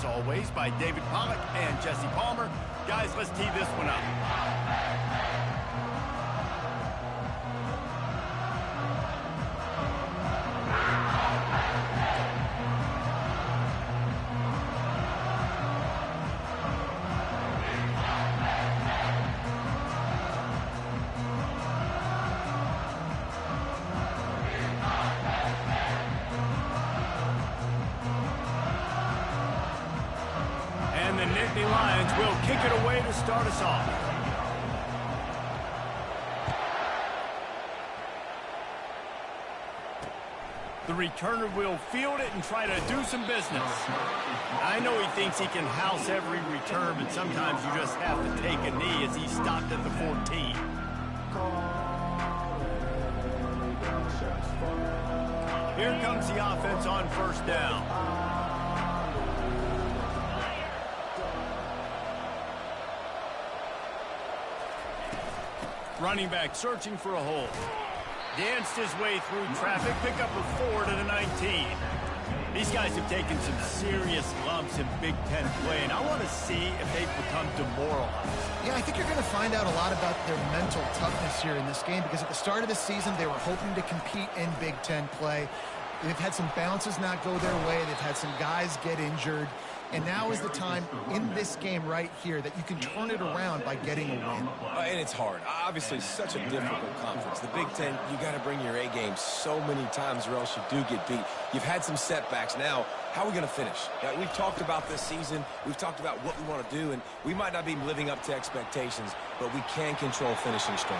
always, by David Pollock and Jesse Palmer. Guys, let's tee this one up. And the Nittany Lions will kick it away to start us off. The returner will field it and try to do some business. I know he thinks he can house every return, but sometimes you just have to take a knee as he stopped at the 14. Here comes the offense on first down. Running back searching for a hole. Danced his way through traffic, pick up a 4 to the 19. These guys have taken some serious lumps in Big Ten play, and I want to see if they've become demoralized. Yeah, I think you're going to find out a lot about their mental toughness here in this game, because at the start of the season, they were hoping to compete in Big Ten play. They've had some bounces not go their way. They've had some guys get injured. And now is the time in this game right here that you can turn it around by getting a win. And it's hard. Obviously, such a difficult conference. The Big Ten, you got to bring your A game so many times or else you do get beat. You've had some setbacks. Now, how are we going to finish? We've talked about this season. We've talked about what we want to do, and we might not be living up to expectations, but we can control finishing strong.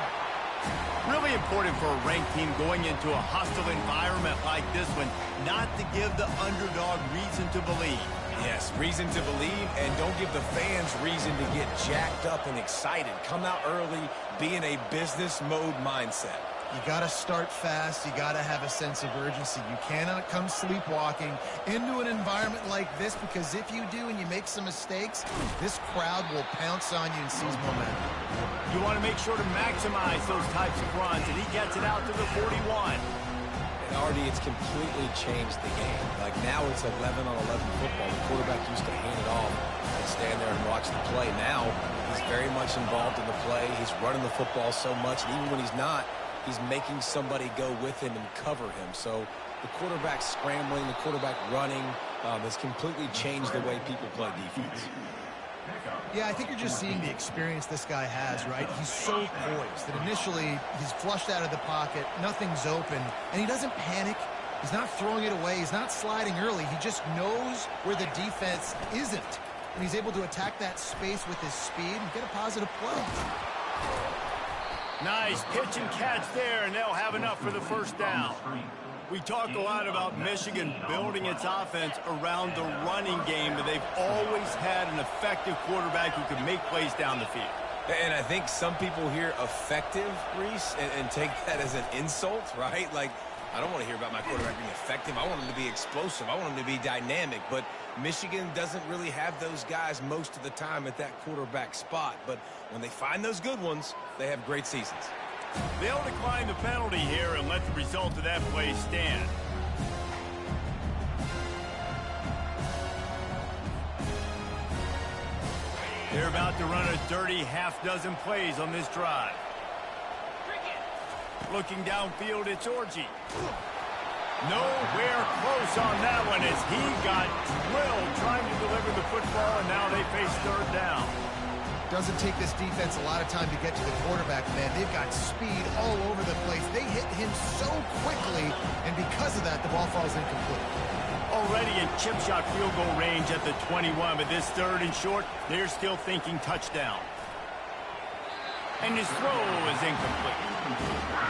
Really important for a ranked team going into a hostile environment like this one, not to give the underdog reason to believe. Yes, reason to believe, and don't give the fans reason to get jacked up and excited. Come out early, be in a business mode mindset. You got to start fast. You got to have a sense of urgency. You cannot come sleepwalking into an environment like this, because if you do and you make some mistakes, this crowd will pounce on you and seize momentum. You want to make sure to maximize those types of runs, and he gets it out to the 41. And already it's completely changed the game. Like now it's 11-on-11 football. The quarterback used to hand it off and stand there and watch the play. Now he's very much involved in the play. He's running the football so much, and even when he's not, he's making somebody go with him and cover him. So the quarterback scrambling, the quarterback running has completely changed the way people play defense. Yeah, I think you're just seeing the experience this guy has, right? He's so poised that initially he's flushed out of the pocket, nothing's open, and he doesn't panic. He's not throwing it away. He's not sliding early. He just knows where the defense isn't, and he's able to attack that space with his speed and get a positive play. Nice pitch and catch there, and they'll have enough for the first down. We talk a lot about Michigan building its offense around the running game, but they've always had an effective quarterback who can make plays down the field. And I think some people hear effective, Reese, and take that as an insult, right? Like, I don't want to hear about my quarterback being effective. I want him to be explosive. I want him to be dynamic. But Michigan doesn't really have those guys most of the time at that quarterback spot. But when they find those good ones, they have great seasons. They'll decline the penalty here and let the result of that play stand. They're about to run a dirty half-dozen plays on this drive. Looking downfield, it's Orji. Nowhere close on that one as he got drilled trying to deliver the football, and now they face third down. Doesn't take this defense a lot of time to get to the quarterback, man. They've got speed all over the place. They hit him so quickly, and because of that, the ball falls incomplete. Already in chip shot field goal range at the 21, but this third and short, they're still thinking touchdown. And his throw is incomplete.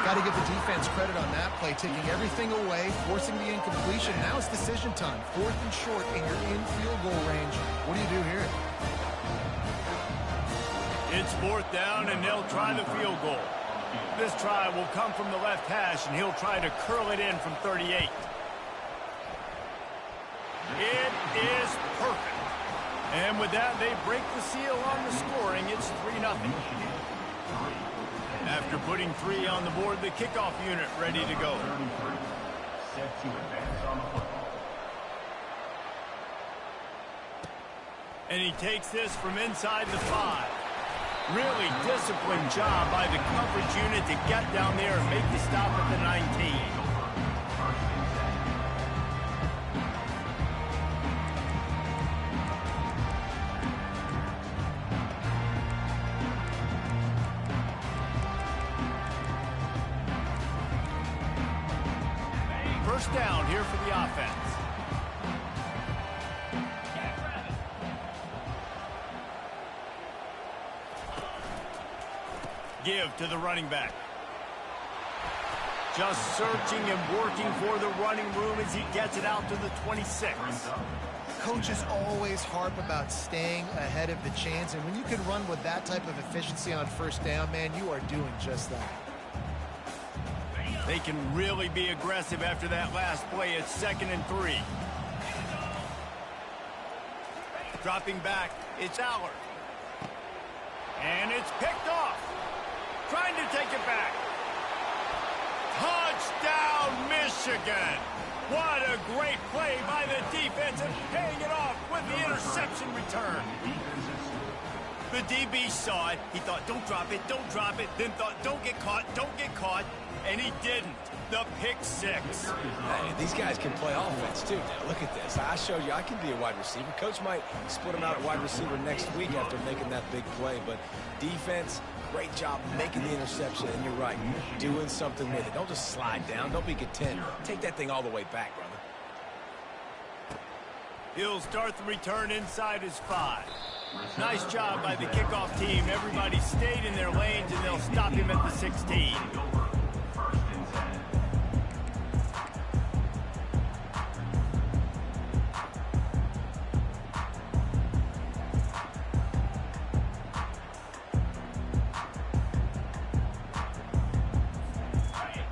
Got to give the defense credit on that play, taking everything away, forcing the incompletion. Now it's decision time. Fourth and short, and you're in field goal range. What do you do here? It's fourth down, and they'll try the field goal. This try will come from the left hash, and he'll try to curl it in from 38. It is perfect. And with that, they break the seal on the scoring. It's 3-0. After putting 3 on the board, the kickoff unit ready to go. And he takes this from inside the 5. Really disciplined job by the coverage unit to get down there and make the stop at the 19. First down here for the offense. Give to the running back. Just searching and working for the running room as he gets it out to the 26. Coaches always harp about staying ahead of the chains, and when you can run with that type of efficiency on first down, man, you are doing just that. They can really be aggressive after that last play. It's 2nd and 3. Dropping back, it's Allard. And it's picked off. Trying to take it back. Touchdown, Michigan. What a great play by the defense and paying it off with the interception return. The DB saw it. He thought, don't drop it, don't drop it. Then thought, don't get caught, don't get caught. And he didn't. The pick 6. Hey, these guys can play offense, too. Now, look at this. I showed you I can be a wide receiver. Coach might split him out at wide receiver next week after making that big play. But defense, great job making the interception. And you're right, doing something with it. Don't just slide down. Don't be content. Take that thing all the way back, brother. He'll start the return inside his 5. Nice job by the kickoff team. Everybody stayed in their lanes, and they'll stop him at the 16.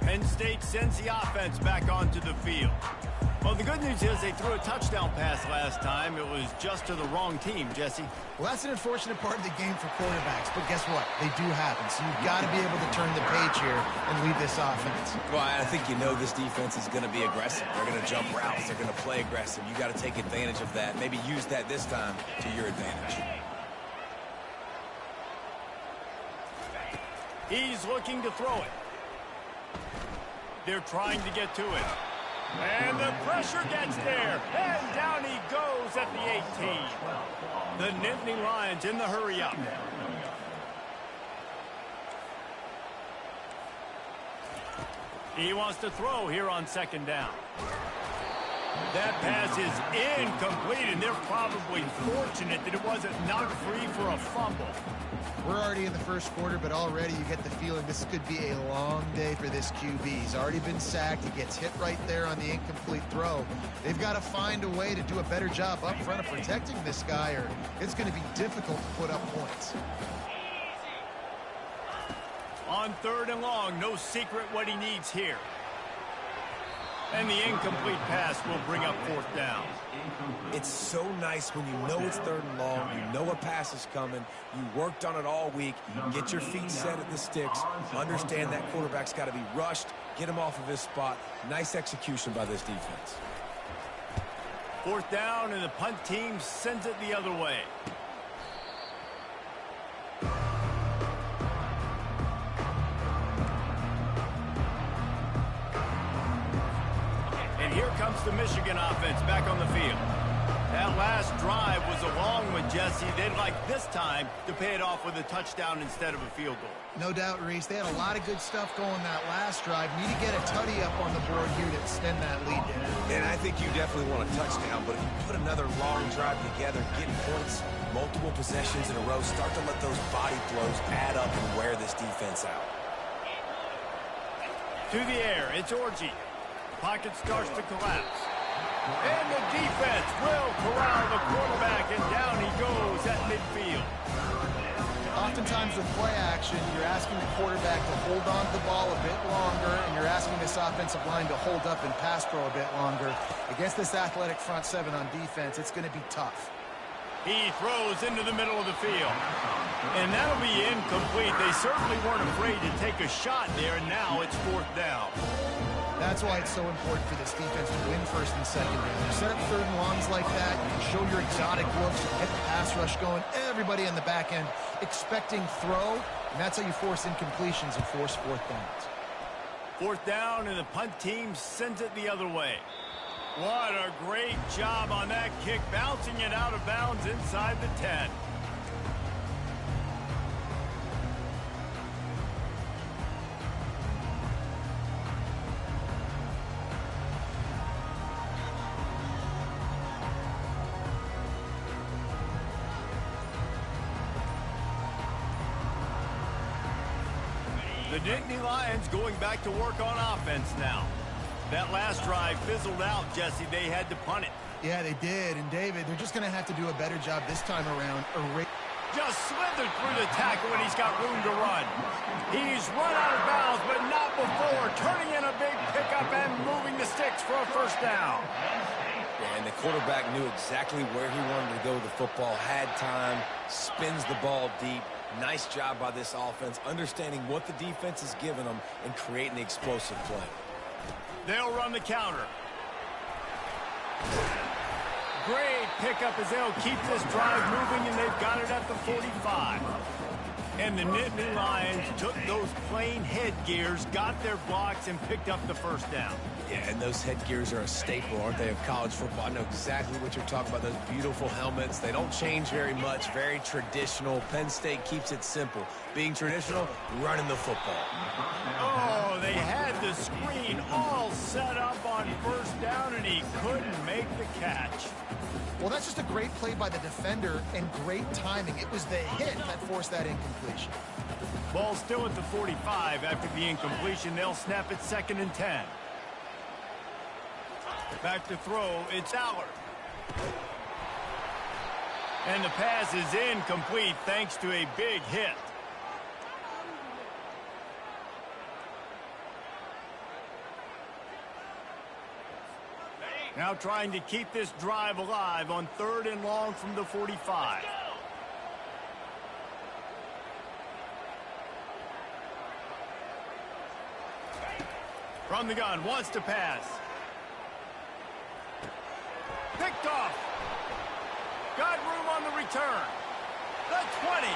Penn State sends the offense back onto the field. Well, the good news is they threw a touchdown pass last time. It was just to the wrong team, Jesse. Well, that's an unfortunate part of the game for quarterbacks, but guess what? They do happen, so you've got to be able to turn the page here and lead this offense. Well, I think you know this defense is going to be aggressive. They're going to jump routes. They're going to play aggressive. You got to take advantage of that. Maybe use that this time to your advantage. He's looking to throw it. They're trying to get to it. And the pressure gets there. And down he goes at the 18. The Nittany Lions in the hurry-up. He wants to throw here on 2nd down. That pass is incomplete, and they're probably fortunate that it wasn't knocked free for a fumble. We're already in the first quarter, but already you get the feeling this could be a long day for this QB. He's already been sacked. He gets hit right there on the incomplete throw. They've got to find a way to do a better job up front of protecting this guy, or it's going to be difficult to put up points. On 3rd and long, no secret what he needs here. And the incomplete pass will bring up 4th down. It's so nice when you know it's 3rd and long, you know a pass is coming, you worked on it all week, get your feet set at the sticks, understand that quarterback's got to be rushed, get him off of his spot. Nice execution by this defense. 4th down, and the punt team sends it the other way. Here comes the Michigan offense back on the field. That last drive was a long one, Jesse. They'd like this time to pay it off with a touchdown instead of a field goal. No doubt, Reese. They had a lot of good stuff going that last drive. Need to get a tutty up on the board here to extend that lead there. And I think you definitely want a touchdown, but if you put another long drive together, get points, multiple possessions in a row, start to let those body blows add up and wear this defense out. To the air, it's Orji. Pocket starts to collapse. And the defense will corral the quarterback, and down he goes at midfield. Oftentimes with play action, you're asking the quarterback to hold on to the ball a bit longer, and you're asking this offensive line to hold up and pass pro a bit longer. Against this athletic front 7 on defense, it's going to be tough. He throws into the middle of the field. And that'll be incomplete. They certainly weren't afraid to take a shot there, and now it's 4th down. That's why it's so important for this defense to win first and second down. You set up third and longs like that, you can show your exotic looks, you can get the pass rush going, everybody in the back end expecting throw, and that's how you force incompletions and force fourth downs. Fourth down, and the punt team sends it the other way. What a great job on that kick, bouncing it out of bounds inside the 10. The Nittany Lions going back to work on offense now. That last drive fizzled out, Jesse. They had to punt it. Yeah, they did. And, David, they're just going to have to do a better job this time around. Just slithered through the tackle when he's got room to run. He's run out of bounds, but not before. Turning in a big pickup and moving the sticks for a first down. Yeah, and the quarterback knew exactly where he wanted to go with the football, had time, spins the ball deep. Nice job by this offense, understanding what the defense is giving them and creating the explosive play. They'll run the counter. Great pickup as they'll keep this drive moving, and they've got it at the 45. And the Nittany Lions took those plain headgears, got their blocks, and picked up the first down. Yeah, and those headgears are a staple, aren't they, of college football? I know exactly what you're talking about, those beautiful helmets. They don't change very much, very traditional. Penn State keeps it simple. Being traditional, running the football. Oh, they had the screen all set up on first down, and he couldn't make the catch. Well, that's just a great play by the defender and great timing. It was the hit that forced that incompletion. Ball still at the 45 after the incompletion. They'll snap it 2nd and 10. Back to throw, it's Allard. And the pass is incomplete thanks to a big hit. Now trying to keep this drive alive on 3rd and long from the 45. From the gun, wants to pass. Picked off. Got room on the return. The 20.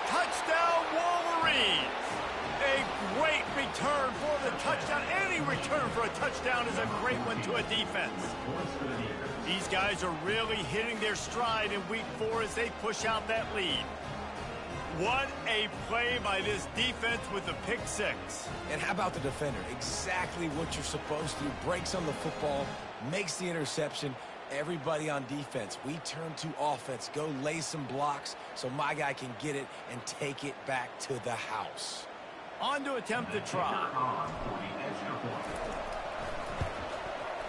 Touchdown, Wolverines. A great return for the touchdown. Any return for a touchdown is a great one to a defense. These guys are really hitting their stride in week 4 as they push out that lead. What a play by this defense with the pick 6. And how about the defender? Exactly what you're supposed to do. Breaks on the football, makes the interception. Everybody on defense, we turn to offense. Go lay some blocks so my guy can get it and take it back to the house. On to attempt the try.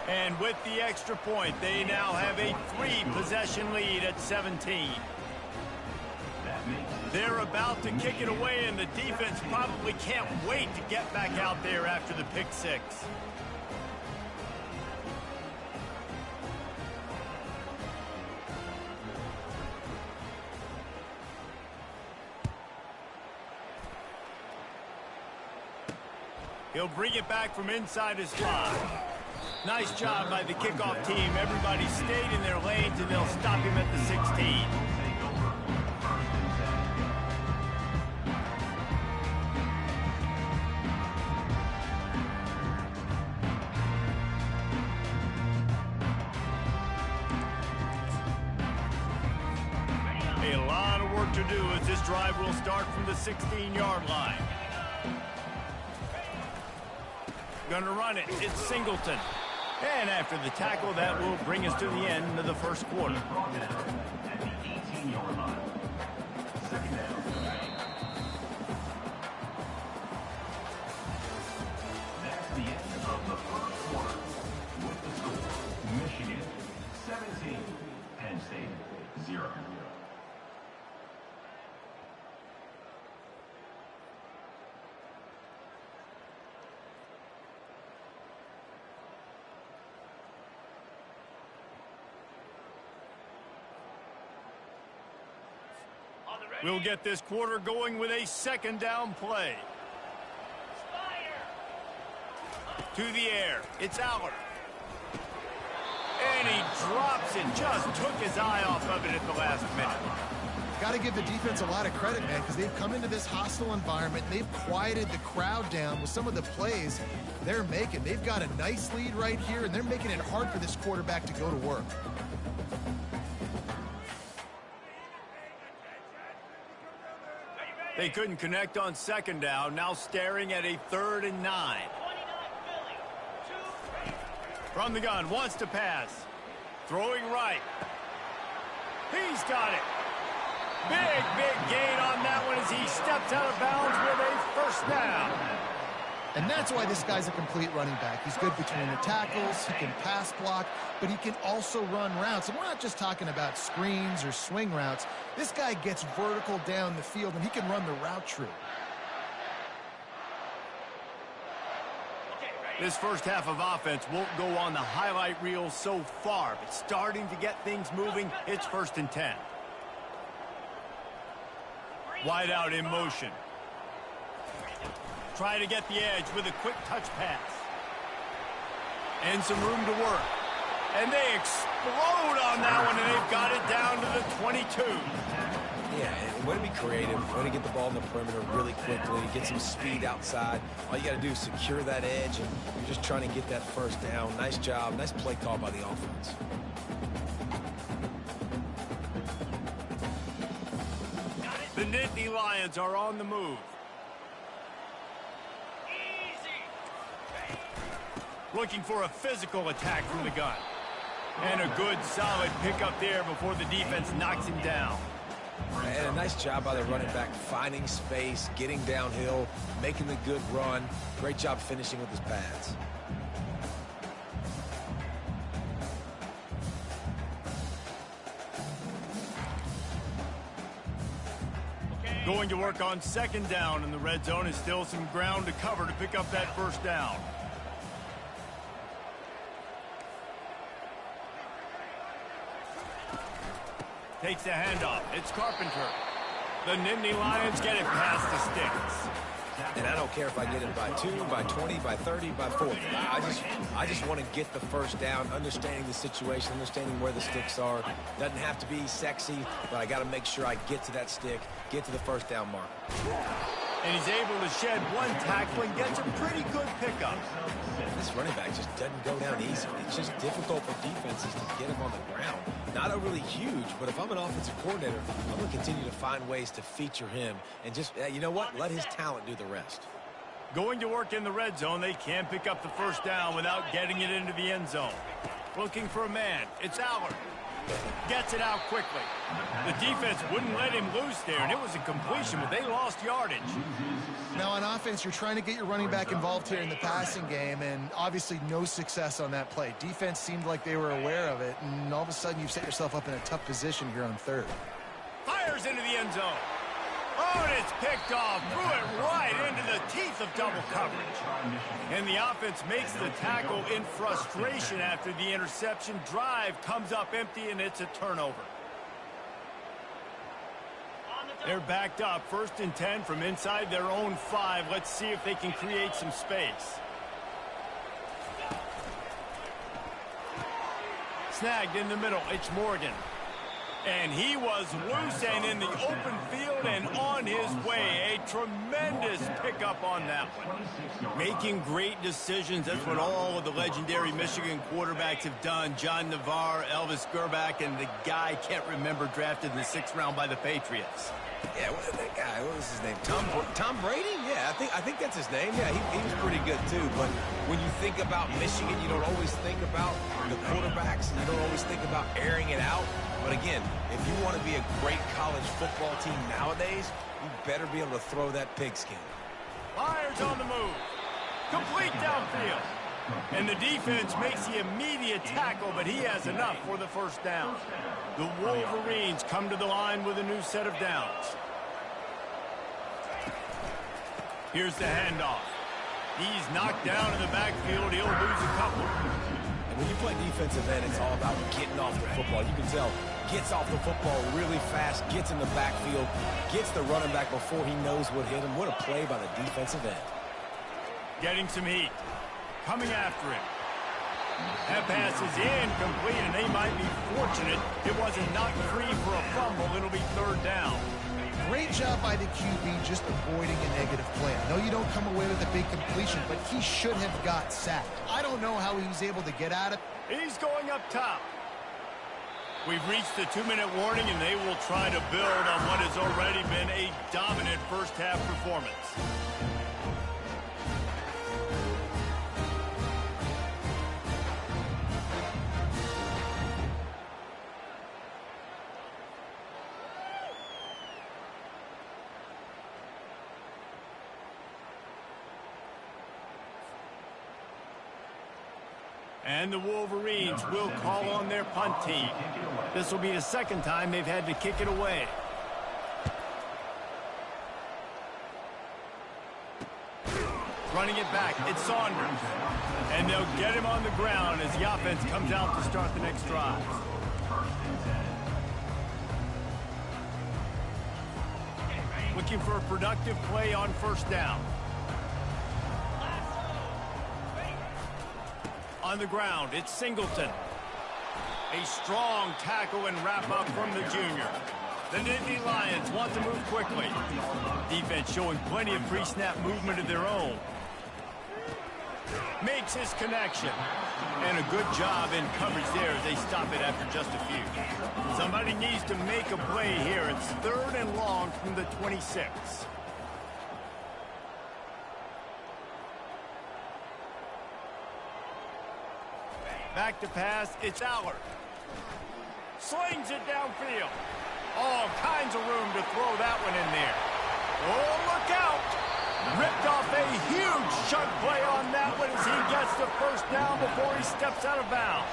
And with the extra point, they now have a 3-possession lead at 17. They're about to kick it away, and the defense probably can't wait to get back out there after the pick 6. He'll bring it back from inside his 5. Nice job by the kickoff team. Everybody stayed in their lanes, and they'll stop him at the 16. A lot of work to do as this drive will start from the 16-yard line. Gonna run it. It's Singleton. And after the tackle, that will bring us to the end of the first quarter. That's the end of the first quarter. With the score, Michigan 17, Penn State 0. We'll get this quarter going with a 2nd down play. To the air. It's Aller. And he drops it. Just took his eye off of it at the last minute. Got to give the defense a lot of credit, man, because they've come into this hostile environment. And they've quieted the crowd down with some of the plays they're making. They've got a nice lead right here, and they're making it hard for this quarterback to go to work. They couldn't connect on second down. Now staring at a 3rd and 9. From the gun, wants to pass. Throwing right. He's got it. Big gain on that one as he steps out of bounds with a first down. And that's why this guy's a complete running back. He's good between the tackles, he can pass block, but he can also run routes. And we're not just talking about screens or swing routes. This guy gets vertical down the field, and he can run the route tree. This first half of offense won't go on the highlight reel so far, but starting to get things moving, it's 1st and 10. Wide out in motion. Try to get the edge with a quick touch pass. And some room to work. And they explode on that one, and they've got it down to the 22. Yeah, and way to be creative, way to get the ball in the perimeter really quickly, get some speed outside. All you got to do is secure that edge, and you're just trying to get that first down. Nice job, nice play call by the offense. The Nittany Lions are on the move. Looking for a physical attack from the gun. And a good, solid pickup there before the defense knocks him down. And a nice job by the running back, finding space, getting downhill, making the good run. Great job finishing with his pads. Going to work on second down in the red zone is still some ground to cover to pick up that first down. Takes the handoff. It's Carpenter. The Nittany Lions get it past the sticks. And I don't care if I get it by 2, by 20, by 30, by 40. I just want to get the first down, understanding the situation, understanding where the sticks are. Doesn't have to be sexy, but I got to make sure I get to that stick, get to the first down mark. And he's able to shed one tackle and gets a pretty good pickup. This running back just doesn't go down easy. It's just difficult for defenses to get him on the ground. Not overly huge, but if I'm an offensive coordinator, I'm going to continue to find ways to feature him and just, you know what, let his talent do the rest. Going to work in the red zone, they can't pick up the first down without getting it into the end zone. Looking for a man. It's Aller. Gets it out quickly. The defense wouldn't let him loose there, and it was a completion, but they lost yardage. Now on offense, you're trying to get your running back involved here in the passing game, and obviously no success on that play. Defense seemed like they were aware of it, and all of a sudden you've set yourself up in a tough position here on 3rd. Fires into the end zone. Oh, and it's picked off. Threw it right into the teeth of double coverage. And the offense makes the tackle in frustration after the interception. Drive comes up empty, and it's a turnover. They're backed up. 1st and 10 from inside their own 5. Let's see if they can create some space. Snagged in the middle. It's Morgan. And he was loose and in the open field and on his way. A tremendous pickup on that one. Making great decisions. That's what all of the legendary Michigan quarterbacks have done. John Navarre, Elvis Gerbach, and the guy, can't remember, drafted in the 6th round by the Patriots. Yeah, that guy, what was his name? Tom Brady? Yeah, I think that's his name. Yeah, he was pretty good too. But when you think about Michigan, you don't always think about the quarterbacks, and you don't always think about airing it out. But again, if you want to be a great college football team nowadays, you better be able to throw that pigskin. Myers on the move. Complete downfield. And the defense makes the immediate tackle, but he has enough for the first down. The Wolverines come to the line with a new set of downs. Here's the handoff. He's knocked down in the backfield. He'll lose a couple. And when you play defensive end, it's all about getting off the football. You can tell, gets off the football really fast, gets in the backfield, gets the running back before he knows what hit him. What a play by the defensive end. Getting some heat. coming after him. That pass is incomplete, and they might be fortunate it wasn't knocked free for a fumble. It'll be third down. Great job by the QB just avoiding a negative play. I know you don't come away with a big completion, but he should have got sacked. I don't know how he was able to get at it. He's going up top. We've reached the 2-minute warning, and they will try to build on what has already been a dominant first-half performance. And the Wolverines will call on their punt team. This will be the second time they've had to kick it away. Running it back, it's Saunders. And they'll get him on the ground as the offense comes out to start the next drive. Looking for a productive play on first down. On the ground, it's Singleton. A strong tackle and wrap-up from the junior. The Nittany Lions want to move quickly. Defense showing plenty of pre-snap movement of their own. Makes his connection. And a good job in coverage there as they stop it after just a few. Somebody needs to make a play here. It's third and long from the 26. Back to pass, it's Allard. Slings it downfield. All kinds of room to throw that one in there. Oh, look out! Ripped off a huge chunk play on that one as he gets the first down before he steps out of bounds.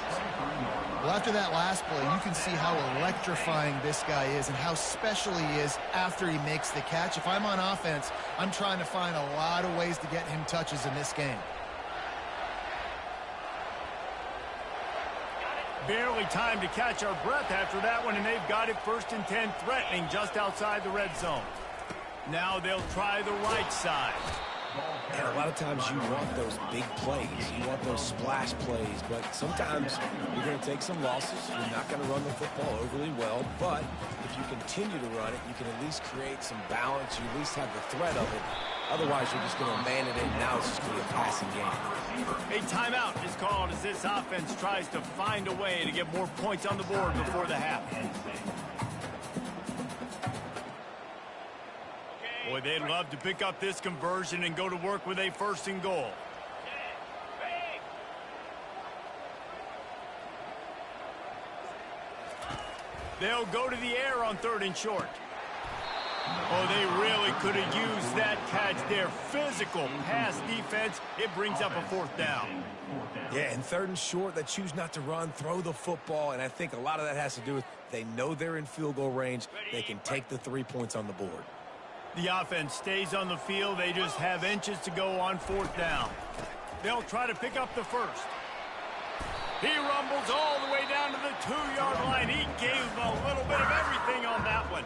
Well, after that last play, you can see how electrifying this guy is and how special he is after he makes the catch. If I'm on offense, I'm trying to find a lot of ways to get him touches in this game. Barely time to catch our breath after that one, and they've got it 1st and 10, threatening just outside the red zone. Now they'll try the right side. And a lot of times you want those big plays. You want those splash plays. But sometimes you're going to take some losses. You're not going to run the football overly well. But if you continue to run it, you can at least create some balance. You at least have the threat of it. Otherwise, you're just going to abandon it. Now it's just going to be a passing game. A timeout is called as this offense tries to find a way to get more points on the board before the half. Boy, they'd love to pick up this conversion and go to work with a 1st and goal. They'll go to the air on 3rd and short. Oh, they really could have used that catch there. Physical pass defense. It brings up a 4th down. Yeah, and 3rd and short, they choose not to run, throw the football, and I think a lot of that has to do with they know they're in field goal range. They can take the 3 points on the board. The offense stays on the field. They just have inches to go on 4th down. They'll try to pick up the 1st. He rumbles all the way down to the 2-yard line. He gave a little bit of everything on that one.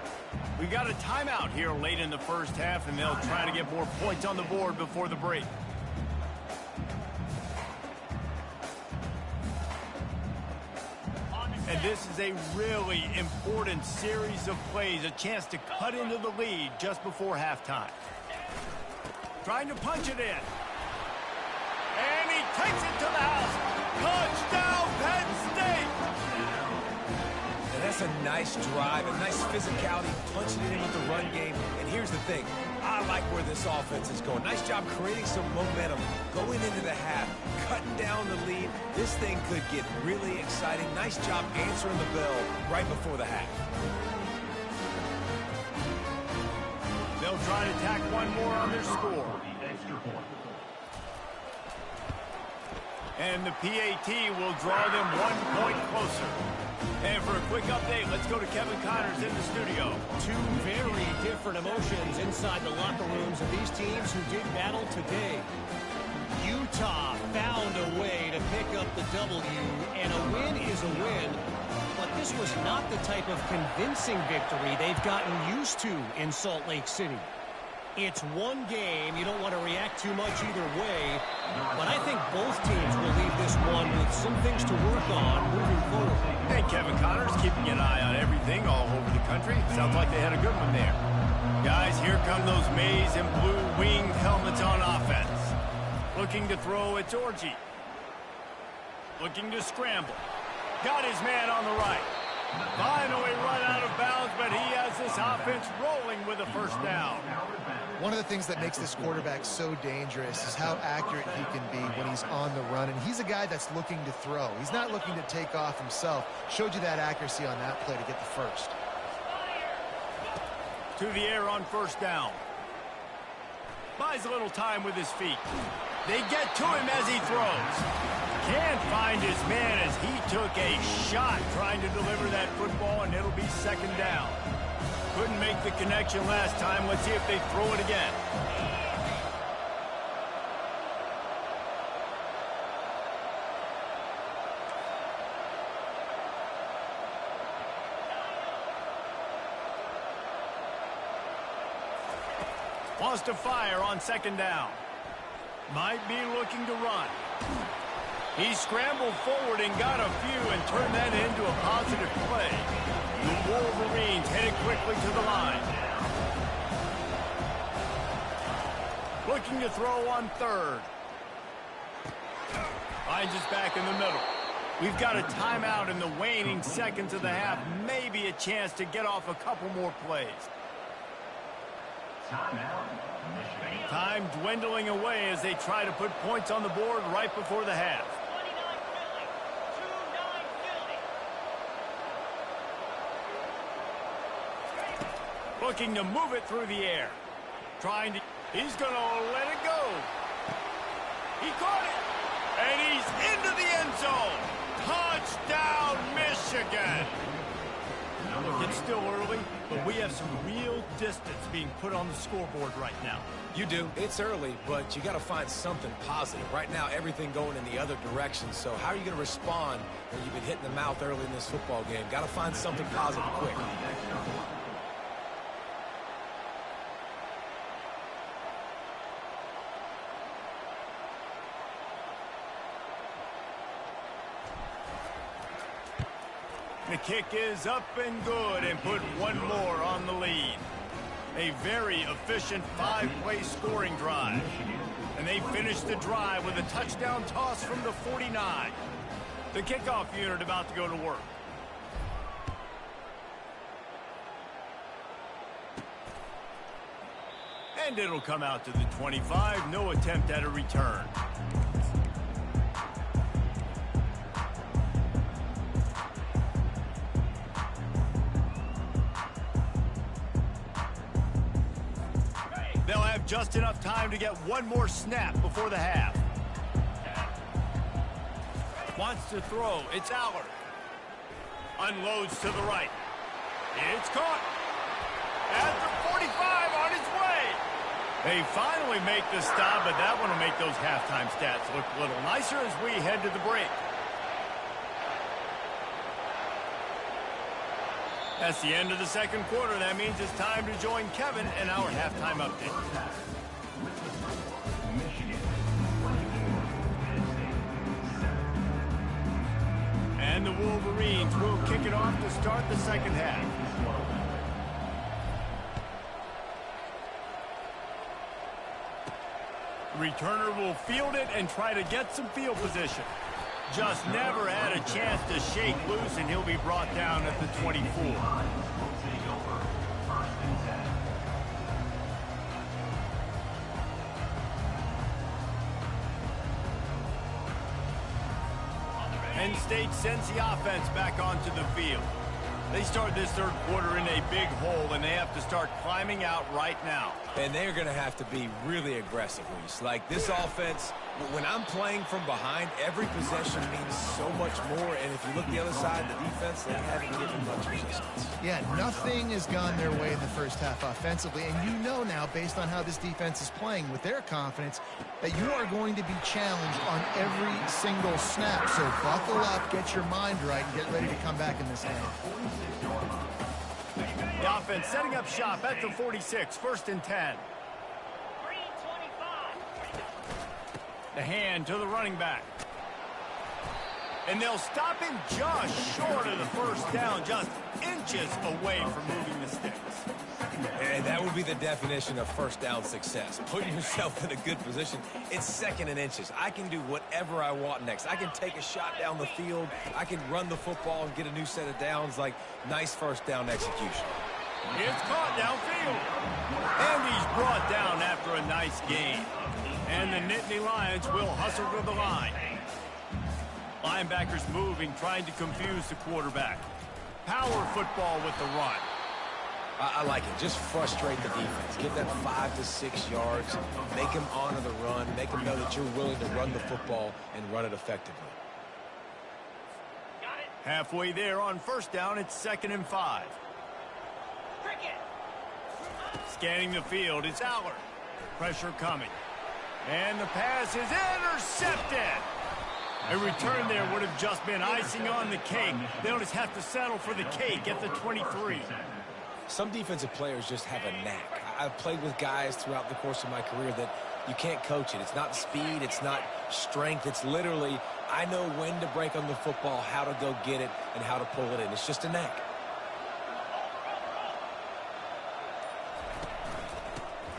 We got a timeout here late in the first half, and they'll try to get more points on the board before the break. And this is a really important series of plays, a chance to cut into the lead just before halftime. Trying to punch it in. And he takes it to the house. Touchdown, Penn State! And that's a nice drive, a nice physicality, punching it in with the run game. And here's the thing. I like where this offense is going. Nice job creating some momentum, going into the half, cutting down the lead. This thing could get really exciting. Nice job answering the bell right before the half. They'll try to tack one more on their score. And the PAT will draw them 1 point closer. And for a quick update, let's go to Kevin Connors in the studio. Two very different emotions inside the locker rooms of these teams who did battle today. Utah found a way to pick up the W, and a win is a win. But this was not the type of convincing victory they've gotten used to in Salt Lake City. It's one game. You don't want to react too much either way. But I think both teams will leave this one with some things to work on moving forward. And Kevin Connors keeping an eye on everything all over the country. Sounds like they had a good one there. Guys, here come those maize and blue winged helmets on offense. Looking to throw, it's Orgy. Looking to scramble. Got his man on the right. Finally run out of bounds, but he has this offense rolling with a first down. One of the things that makes this quarterback so dangerous is how accurate he can be when he's on the run. And he's a guy that's looking to throw. He's not looking to take off himself. Showed you that accuracy on that play to get the first. To the air on first down. Buys a little time with his feet. They get to him as he throws. Can't find his man as he took a shot trying to deliver that football, and it'll be second down. Couldn't make the connection last time. Let's see if they throw it again. Wants to fire on second down. Might be looking to run. He scrambled forward and got a few and turned that into a positive play. The Wolverines headed quickly to the line. Looking to throw on third. Finds us back in the middle. We've got a timeout in the waning seconds of the half. Maybe a chance to get off a couple more plays. Time dwindling away as they try to put points on the board right before the half. Looking to move it through the air. Trying to... He's going to let it go. He caught it. And he's into the end zone. Touchdown, Michigan. It's still early, but we have some real distance being put on the scoreboard right now. You do. It's early, but you got to find something positive. Right now, everything going in the other direction. So how are you going to respond when you've been hit in the mouth early in this football game? Got to find something positive quick. The kick is up and good and put one more on the lead. A very efficient five-play scoring drive. And they finish the drive with a touchdown toss from the 49. The kickoff unit about to go to work. And it'll come out to the 25. No attempt at a return. They'll have just enough time to get one more snap before the half. Wants to throw. It's Allard. Unloads to the right. It's caught. At the 45 on its way. They finally make the stop, but that one will make those halftime stats look a little nicer as we head to the break. That's the end of the second quarter. That means it's time to join Kevin in our halftime update. And the Wolverines will kick it off to start the second half. Returner will field it and try to get some field position. Just never had a chance to shake loose, and he'll be brought down at the 24. Penn State sends the offense back onto the field. They start this third quarter in a big hole, and they have to start climbing out right now. And they're going to have to be really aggressive, Reese. Like this offense, when I'm playing from behind, every possession means so much more. And if you look the other side, the defense, they haven't given much resistance. Yeah, nothing has gone their way in the first half offensively. And you know now, based on how this defense is playing with their confidence, that you are going to be challenged on every single snap. So buckle up, get your mind right, and get ready to come back in this game. The offense setting up shop at the 46, 1st and 10. The hand to the running back. And they'll stop him just short of the first down, just inches away from moving the sticks. And that would be the definition of first down success. Putting yourself in a good position. It's second and inches. I can do whatever I want next. I can take a shot down the field. I can run the football and get a new set of downs. Like, nice first down execution. It's caught downfield. And he's brought down after a nice gain. And the Nittany Lions will hustle to the line. Linebackers moving, trying to confuse the quarterback. Power football with the run. I like it. Just frustrate the defense. Give them 5 to 6 yards. Make them honor the run. Make them know that you're willing to run the football and run it effectively. Halfway there on first down, it's 2nd and 5. Scanning the field, it's Allard. Pressure coming. And the pass is intercepted. A return there would have just been icing on the cake. They'll just have to settle for the cake at the 23. Some defensive players just have a knack. I've played with guys throughout the course of my career that you can't coach it. It's not speed. It's not strength. It's literally, I know when to break on the football, how to go get it, and how to pull it in. It's just a knack.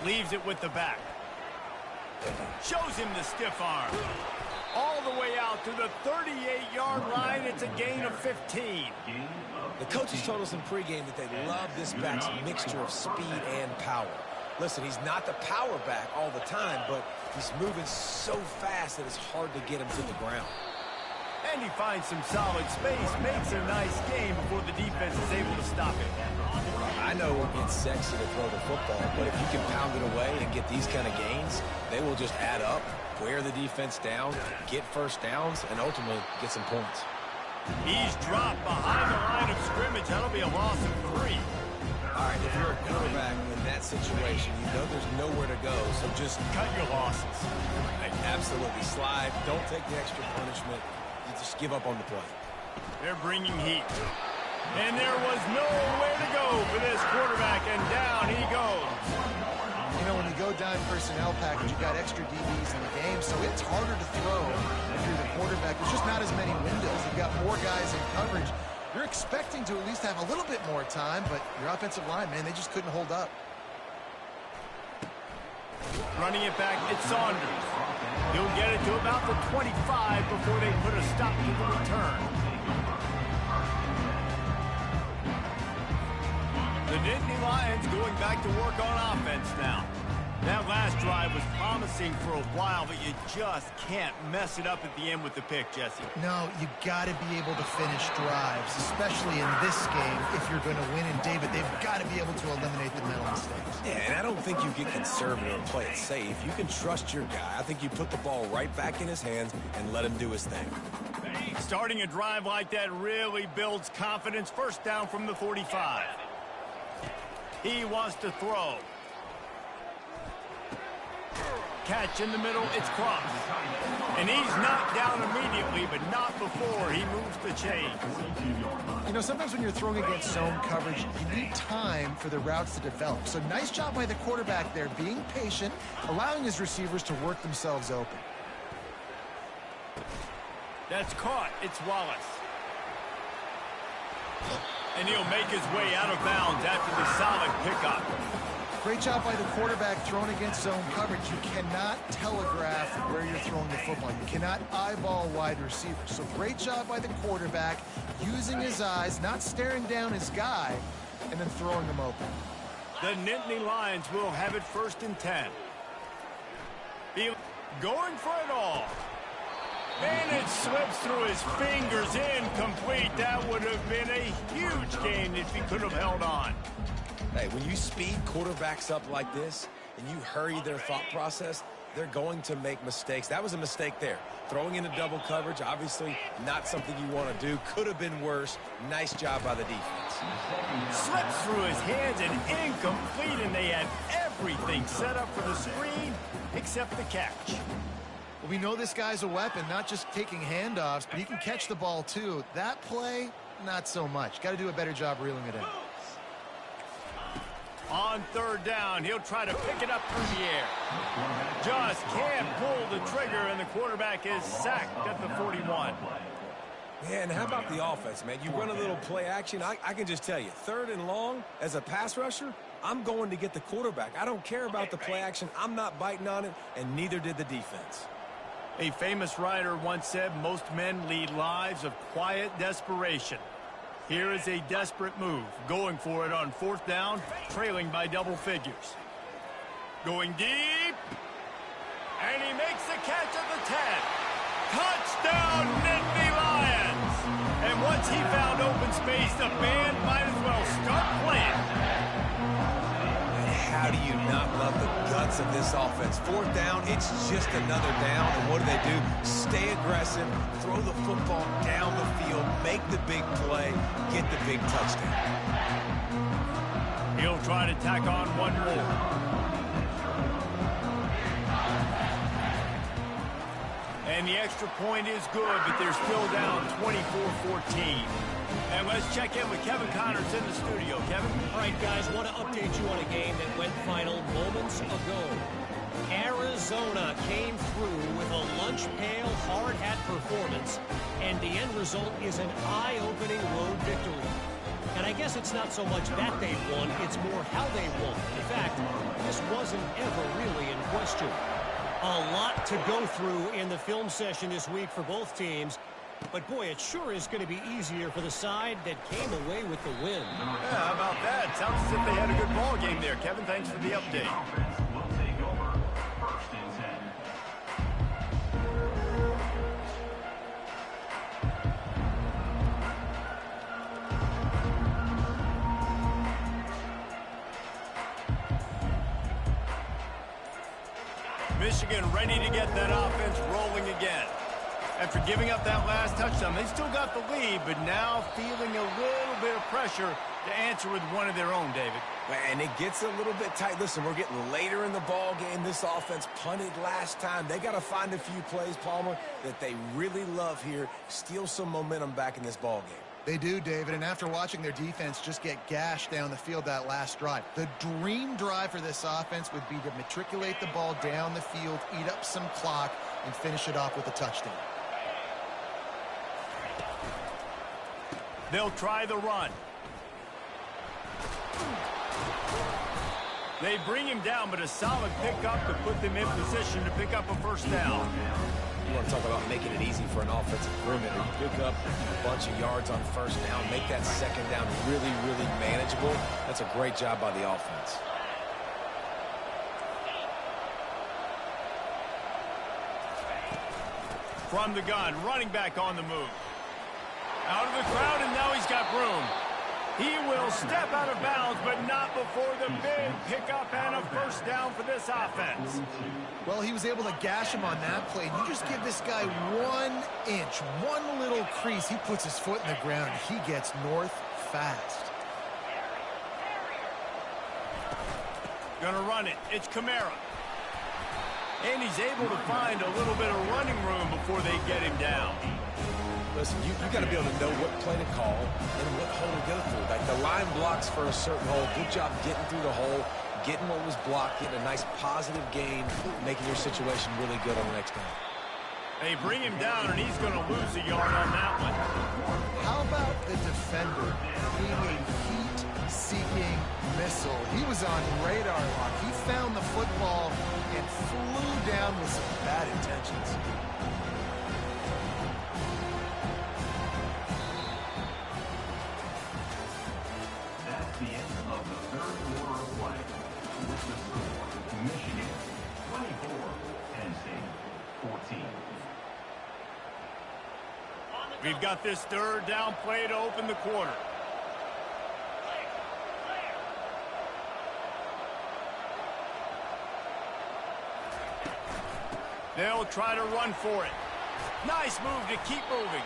Leaves it with the back. Shows him the stiff arm. All the way out to the 38-yard line. It's a gain of 15. The coaches told us in pregame that they love this back's mixture of speed and power. Listen, he's not the power back all the time, but he's moving so fast that it's hard to get him to the ground. And he finds some solid space, makes a nice game before the defense is able to stop him. I know it's sexy to throw the football, but if you can pound it away and get these kind of gains, they will just add up, wear the defense down, get first downs, and ultimately get some points. He's dropped behind the line of scrimmage. That'll be a loss of 3. All right, if you're a quarterback in that situation, you know there's nowhere to go, so just cut your losses. Right, absolutely. Slide. Don't take the extra punishment. You just give up on the play. They're bringing heat. And there was nowhere to go for this quarterback, and down he goes. You know, when you go down personnel package, you got extra DBs in the game, so it's harder to throw if you're the quarterback. There's just not as many windows. You've got more guys in coverage. You're expecting to at least have a little bit more time, but your offensive line, man, they just couldn't hold up. Running it back, it's Saunders. He'll get it to about the 25 before they put a stop to the return. The Nittany Lions going back to work on offense now. That last drive was promising for a while, but you just can't mess it up at the end with the pick, Jesse. No, you got to be able to finish drives, especially in this game if you're going to win. And, David, they've got to be able to eliminate the mental mistakes. Yeah, and I don't think you get conservative and play it safe. You can trust your guy. I think you put the ball right back in his hands and let him do his thing. Starting a drive like that really builds confidence. First down from the 45. He wants to throw. Catch in the middle, it's crossed. And he's knocked down immediately, but not before he moves the chains. You know, sometimes when you're throwing against zone coverage, you need time for the routes to develop. So nice job by the quarterback there, being patient, allowing his receivers to work themselves open. That's caught. It's Wallace. And he'll make his way out of bounds after the solid pickup. Great job by the quarterback throwing against zone coverage. You cannot telegraph where you're throwing the football. You cannot eyeball wide receivers. So great job by the quarterback using his eyes, not staring down his guy, and then throwing him open. The Nittany Lions will have it 1st and 10. Going for it all. And it slips through his fingers, incomplete. That would have been a huge gain if he could have held on. Hey, when you speed quarterbacks up like this and you hurry their thought process, they're going to make mistakes. That was a mistake there. Throwing into double coverage, obviously not something you want to do. Could have been worse. Nice job by the defense. Slips through his hands and incomplete, and they had everything set up for the screen except the catch. Well, we know this guy's a weapon, not just taking handoffs, but he can catch the ball too. That play, not so much. Got to do a better job reeling it in. On third down, he'll try to pick it up through the air. Just can't pull the trigger, and the quarterback is sacked at the 41. Yeah, and how about the offense, man? You run a little play action. I can just tell you, third and long, as a pass rusher, I'm going to get the quarterback. I don't care about the play action. I'm not biting on it, and neither did the defense. A famous writer once said, most men lead lives of quiet desperation. Here is a desperate move, going for it on fourth down, trailing by double figures. Going deep, and he makes the catch at the 10. Touchdown, Nittany Lions! And once he found open space, the band might as well start playing. And how do you not love the guts of this offense? Fourth down, it's just another down, and what do? Stay aggressive, throw the football down the field, make the big play, get the big touchdown. He'll try to tack on one more. And the extra point is good, but they're still down 24-14. And let's check in with Kevin Connors in the studio. Kevin? All right, guys, want to update you on a game that went final moments ago. Arizona came through with a lunch pail hard hat performance, and the end result is an eye-opening road victory. And I guess it's not so much that they won, it's more how they won. In fact, this wasn't ever really in question. A lot to go through in the film session this week for both teams. But, boy, it sure is going to be easier for the side that came away with the win. Yeah, how about that? Sounds as if they had a good ball game there. Kevin, thanks for the update. Will take over first and 10. Michigan ready to get that offense rolling again. After giving up that last touchdown, they still got the lead, but now feeling a little bit of pressure to answer with one of their own, David. And it gets a little bit tight. Listen, we're getting later in the ball game. This offense punted last time. They got to find a few plays, Palmer, that they really love here. Steal some momentum back in this ball game. They do, David, and after watching their defense just get gashed down the field that last drive, the dream drive for this offense would be to matriculate the ball down the field, eat up some clock, and finish it off with a touchdown. They'll try the run. They bring him down, but a solid pickup to put them in position to pick up a first down. You want to talk about making it easy for an offensive coordinator. You pick up a bunch of yards on first down, make that second down really, really manageable. That's a great job by the offense. From the gun, running back on the move. Out of the crowd, and now he's got room. He will step out of bounds, but not before the big pickup and a first down for this offense. Well, he was able to gash him on that play. You just give this guy 1 inch, one little crease. He puts his foot in the ground, and he gets north fast. Gonna run it. It's Kamara. And he's able to find a little bit of running room before they get him down. Listen, you got to be able to know what play to call and what hole to go through. Like the line blocks for a certain hole. Good job getting through the hole, getting what was blocked, getting a nice positive gain, making your situation really good on the next down. They bring him down, and he's going to lose a yard on that one. How about the defender being a heat-seeking missile? He was on radar lock. He found the football and flew down with some bad intentions. That's the end of the third quarter of play. With the score, Michigan 24, Penn State 14. We've got this third down play to open the quarter. They'll try to run for it. Nice move to keep moving.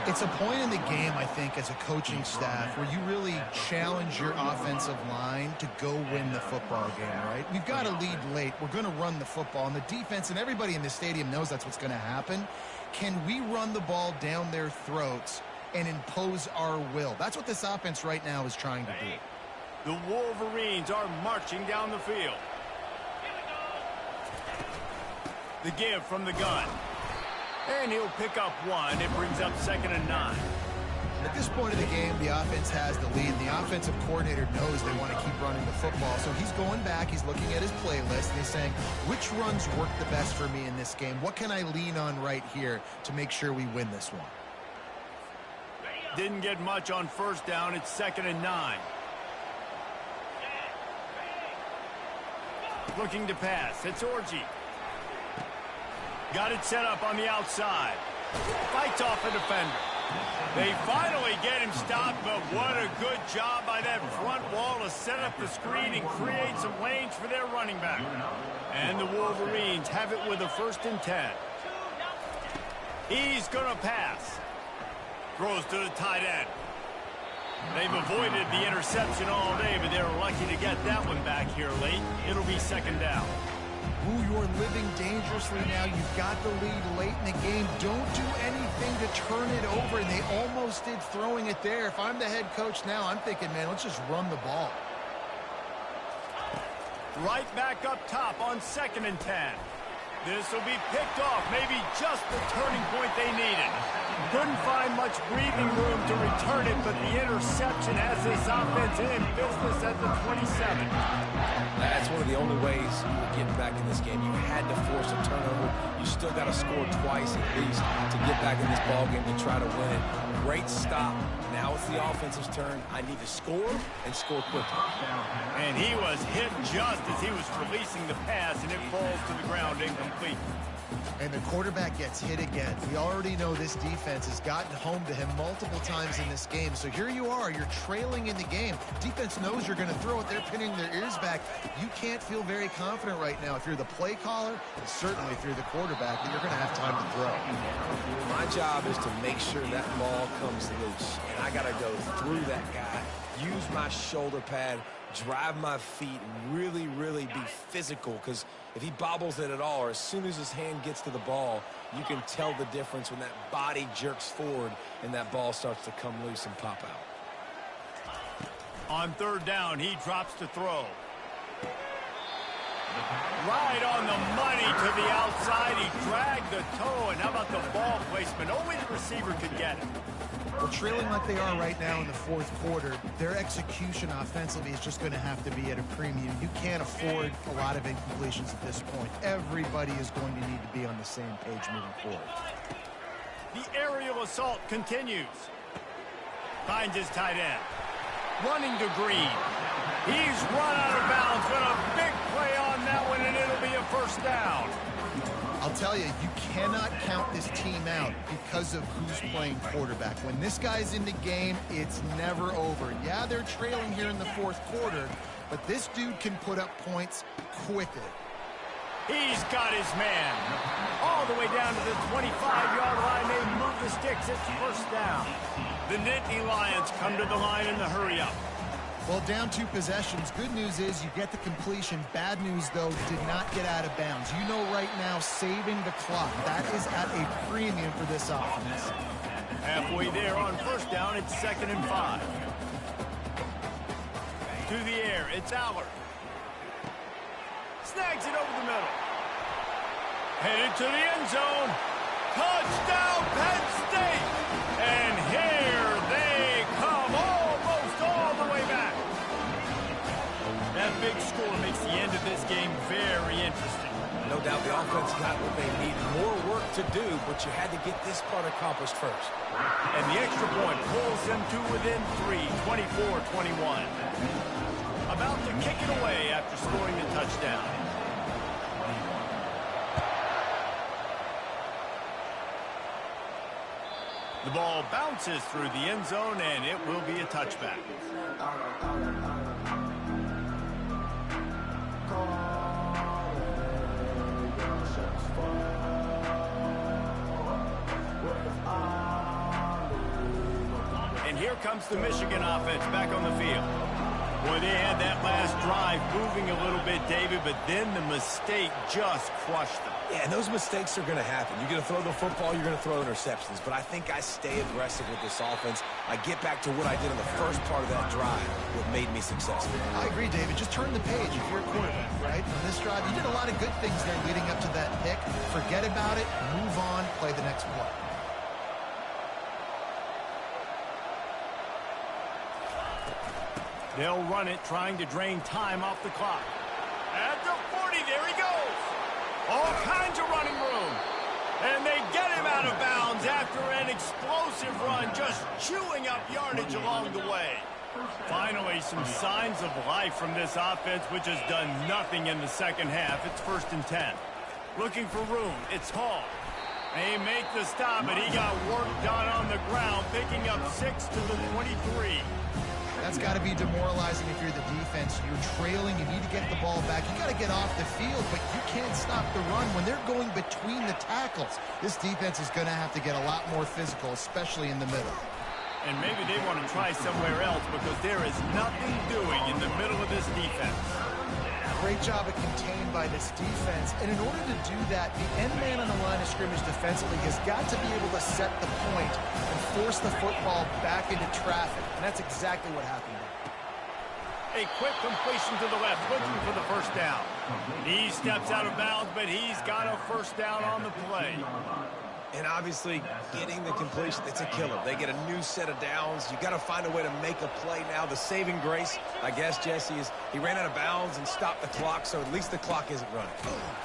It's a point in the game, I think, as a coaching staff where you really challenge your offensive line to go win the football game, right? We've got to lead late. We're going to run the football. And the defense and everybody in the stadium knows that's what's going to happen. Can we run the ball down their throats and impose our will? That's what this offense right now is trying to do. The Wolverines are marching down the field. The give from the gun. And he'll pick up one. It brings up 2nd and 9. At this point of the game, the offense has the lead. The offensive coordinator knows they want to keep running the football. So he's going back, he's looking at his playlist, and he's saying, which runs work the best for me in this game? What can I lean on right here to make sure we win this one? Didn't get much on 1st down. It's 2nd and 9. Looking to pass. It's Orji. Got it set up on the outside. Fights off a defender. They finally get him stopped, but what a good job by that front wall to set up the screen and create some lanes for their running back. And the Wolverines have it with a 1st and 10. He's going to pass. Throws to the tight end. They've avoided the interception all day, but they're lucky to get that one back here late. It'll be 2nd down. Ooh, you're living dangerously now. You've got the lead late in the game. Don't do anything to turn it over, and they almost did throwing it there. If I'm the head coach now, I'm thinking, man, let's just run the ball. Right back up top on 2nd and 10. This will be picked off, maybe just the turning point they needed. Couldn't find much breathing room to return it, but the interception has this offense in business at the 27. That's one of the only ways you were getting back in this game. You had to force a turnover. You still got to score twice at least to get back in this ballgame to try to win it. Great stop. Now it's the offensive's turn. I need to score and score quickly. And he was hit just as he was releasing the pass, and it falls to the ground incomplete. And the quarterback gets hit again. We already know this defense has gotten home to him multiple times in this game. So here you are, you're trailing in the game. Defense knows you're going to throw it. They're pinning their ears back. You can't feel very confident right now if you're the play caller, and certainly if you're the quarterback, that you're going to have time to throw. My job is to make sure that ball comes loose. And I got to go through that guy, use my shoulder pad, drive my feet, and really, really be physical, because if he bobbles it at all, or as soon as his hand gets to the ball, you can tell the difference when that body jerks forward and that ball starts to come loose and pop out. On 3rd down, he drops to throw. Right on the money to the outside. He dragged the toe, and how about the ball placement? Only the receiver could get it. Well, trailing like they are right now in the 4th quarter, their execution offensively is just going to have to be at a premium. You can't afford a lot of incompletions at this point. Everybody is going to need to be on the same page moving forward. The aerial assault continues. Finds his tight end. Running to Green. He's run out of bounds, but a big play on that one, and it'll be a 1st down. I'll tell you, you cannot count this team out because of who's playing quarterback. When this guy's in the game, it's never over. Yeah, they're trailing here in the 4th quarter, but this dude can put up points quickly. He's got his man. All the way down to the 25-yard line. They move the sticks. It's 1st down. The Nittany Lions come to the line in the hurry-up. Well, down 2 possessions. Good news is you get the completion. Bad news, though, did not get out of bounds. You know right now, saving the clock. That is at a premium for this offense. Halfway there on 1st down, it's 2nd and 5. To the air, it's Aller. Snags it over the middle. Headed to the end zone. Touchdown, Penn State! And here they come, almost all the way back. That big score makes the end of this game very interesting. No doubt the offense got what they need. More work to do, but you had to get this part accomplished first. And the extra point pulls them to within 3, 24-21. About to kick it away after scoring the touchdown. The ball bounces through the end zone, and it will be a touchback. And here comes the Michigan offense back on the field. Boy, they had that last drive moving a little bit, David, but then the mistake just crushed them. Yeah, and those mistakes are going to happen. You're going to throw the football, you're going to throw interceptions. But I think I stay aggressive with this offense. I get back to what I did in the first part of that drive, what made me successful. I agree, David. Just turn the page if you're a quarterback, right? On this drive, you did a lot of good things there leading up to that pick. Forget about it, move on, play the next play. They'll run it, trying to drain time off the clock. At the 40, there he goes. All kinds of running room. And they get him out of bounds after an explosive run, just chewing up yardage along the way. Finally, some signs of life from this offense, which has done nothing in the second half. It's 1st and 10. Looking for room. It's Hall. They make the stop, but he got work done on the ground, picking up 6 to the 23. That's got to be demoralizing if you're the defense. You're trailing. You need to get the ball back. You got to get off the field, but you can't stop the run when they're going between the tackles. This defense is going to have to get a lot more physical, especially in the middle. And maybe they want to try somewhere else because there is nothing doing in the middle of this defense. Great job of contained by this defense. And in order to do that, the end man on the line of scrimmage defensively has got to be able to set the point and force the football back into traffic. And that's exactly what happened there. A quick completion to the left, looking for the first down. He steps out of bounds, but he's got a first down on the play. And obviously, getting the completion, it's a killer. They get a new set of downs. You got to find a way to make a play now. The saving grace, I guess, Jesse, is he ran out of bounds and stopped the clock, so at least the clock isn't running.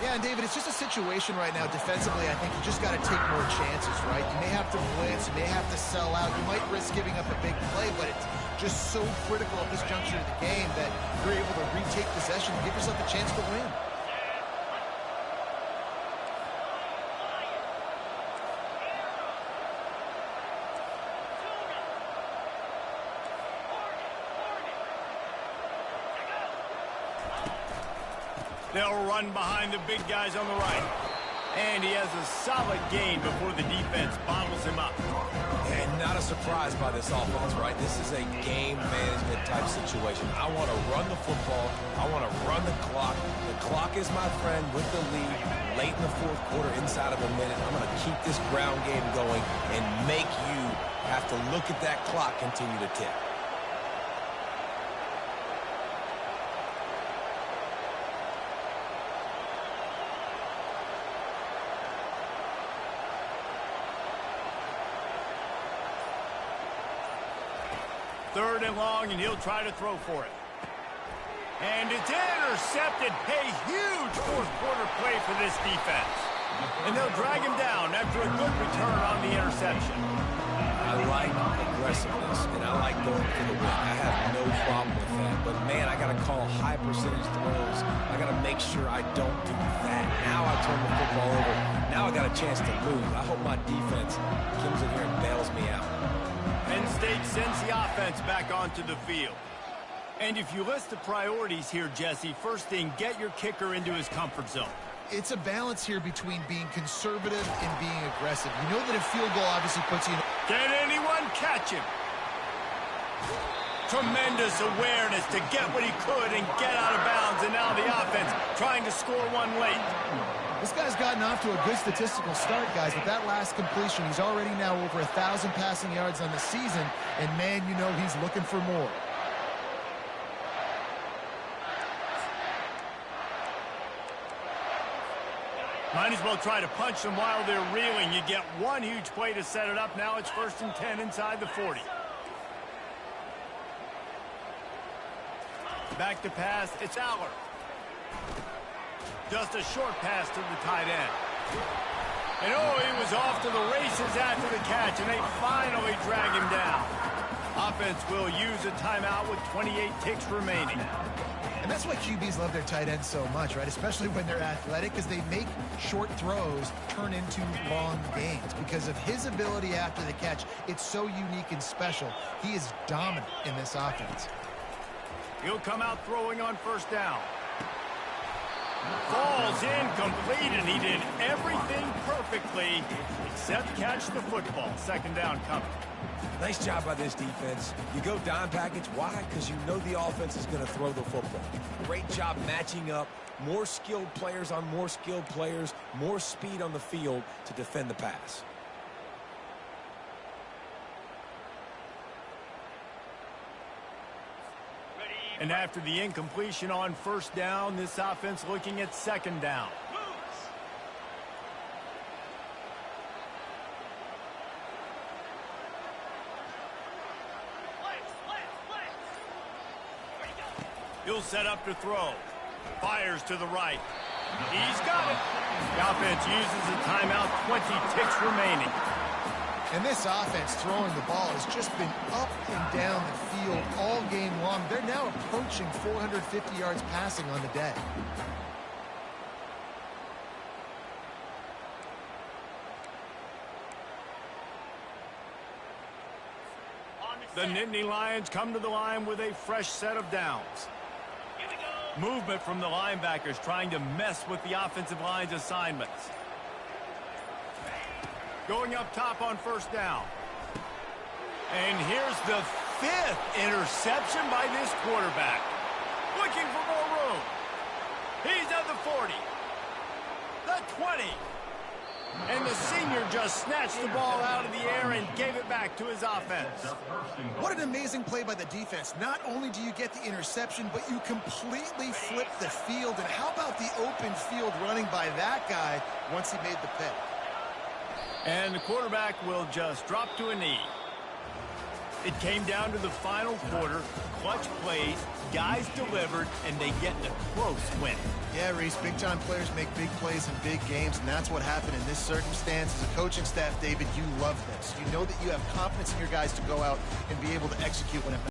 Yeah, and David, it's just a situation right now defensively. I think you just got to take more chances, right? You may have to blitz, you may have to sell out. You might risk giving up a big play, but it's just so critical at this juncture of the game that you're able to retake possession and give yourself a chance to win. They'll run behind the big guys on the right. And he has a solid gain before the defense bottles him up. And not a surprise by this offense, right? This is a game management type situation. I want to run the football. I want to run the clock. The clock is my friend with the lead. Late in the fourth quarter, inside of a minute, I'm going to keep this ground game going and make you have to look at that clock continue to tick. Third and long, and he'll try to throw for it. And it's intercepted. A huge fourth-quarter play for this defense. And they'll drag him down after a good return on the interception. I like aggressiveness, and I like going for the win. I have no problem with that. But, man, I got to call high-percentage throws. I got to make sure I don't do that. Now I turn the football over. Now I got a chance to move. I hope my defense comes in here and bails me out. Penn State sends the offense back onto the field. And if you list the priorities here, Jesse, first thing, get your kicker into his comfort zone. It's a balance here between being conservative and being aggressive. You know that a field goal obviously puts you in... Can anyone catch him? Tremendous awareness to get what he could and get out of bounds. And now the offense trying to score one late. This guy's gotten off to a good statistical start, guys. With that last completion, he's already now over 1,000 passing yards on the season. And, man, you know he's looking for more. Might as well try to punch them while they're reeling. You get one huge play to set it up. Now it's 1st and 10 inside the 40. Back to pass. It's Aller. Just a short pass to the tight end. And, oh, he was off to the races after the catch, and they finally drag him down. Offense will use a timeout with 28 ticks remaining. And that's why QBs love their tight ends so much, right? Especially when they're athletic, because they make short throws turn into long gains. Because of his ability after the catch, it's so unique and special. He is dominant in this offense. He'll come out throwing on first down. Falls incomplete, and he did everything perfectly except catch the football. Second down coming. Nice job by this defense. You go dime package. Why? Because you know the offense is going to throw the football. Great job matching up. More skilled players on more skilled players. More speed on the field to defend the pass. And after the incompletion on first down, this offense looking at second down. He'll set up to throw. Fires to the right. He's got it. The offense uses a timeout, 20 ticks remaining. And this offense throwing the ball has just been up and down the field all game long. They're now approaching 450 yards passing on the day. The Nittany Lions come to the line with a fresh set of downs. Movement from the linebackers trying to mess with the offensive line's assignments. Going up top on first down. And here's the 5th interception by this quarterback. Looking for more room. He's at the 40. The 20. And the senior just snatched the ball out of the air and gave it back to his offense. What an amazing play by the defense. Not only do you get the interception, but you completely flip the field. And how about the open field running by that guy once he made the pick? And the quarterback will just drop to a knee. It came down to the final quarter. Clutch plays, guys delivered, and they get a close win. Yeah, Reese, big-time players make big plays in big games, and that's what happened in this circumstance. As a coaching staff, David, you love this. You know that you have confidence in your guys to go out and be able to execute when it matters.